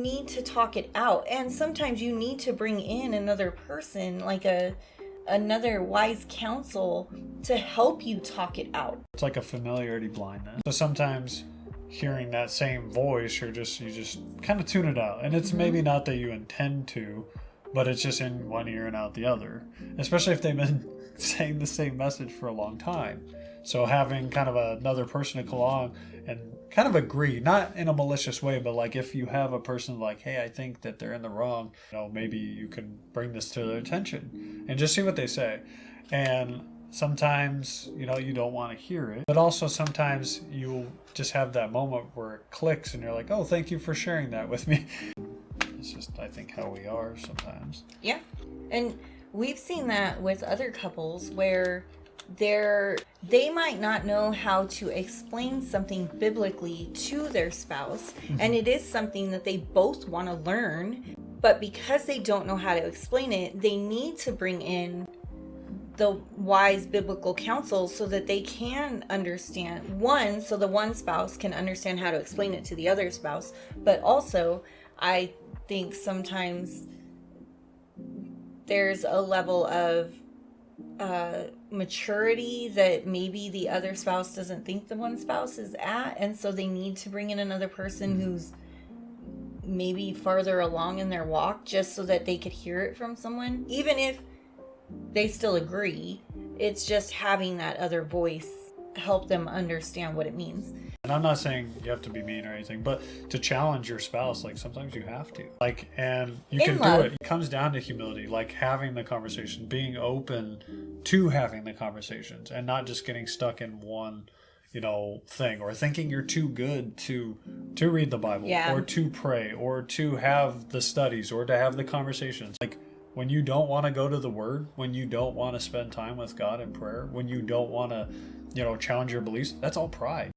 need to talk it out. And sometimes you need to bring in another person, like another wise counsel, to help you talk it out. It's like a familiarity blindness. So sometimes hearing that same voice, you just kind of tune it out. And it's maybe not that you intend to, but it's just in one ear and out the other. Especially if they've been saying the same message for a long time. So having kind of another person to come along and kind of agree, not in a malicious way, but like if you have a person like, hey, I think that they're in the wrong, maybe you can bring this to their attention and just see what they say. And sometimes, you don't want to hear it, but also sometimes you'll just have that moment where it clicks and you're like, oh, thank you for sharing that with me. It's just, I think, how we are sometimes. Yeah. And we've seen that with other couples where they might not know how to explain something biblically to their spouse, and it is something that they both want to learn, but because they don't know how to explain it, they need to bring in the wise biblical counsel so that they can understand, so the one spouse can understand how to explain it to the other spouse, but also I think sometimes there's a level of maturity that maybe the other spouse doesn't think the one spouse is at, and so they need to bring in another person who's maybe farther along in their walk, just so that they could hear it from someone, even if they still agree. It's just having that other voice help them understand what it means. And I'm not saying you have to be mean or anything, but to challenge your spouse, like sometimes you have to. And you can do it. It comes down to humility, like having the conversation, being open to having the conversations and not just getting stuck in one, thing, or thinking you're too good to read the Bible, or to pray, or to have the studies, or to have the conversations. Like when you don't want to go to the Word, when you don't want to spend time with God in prayer, when you don't want to, challenge your beliefs, that's all pride.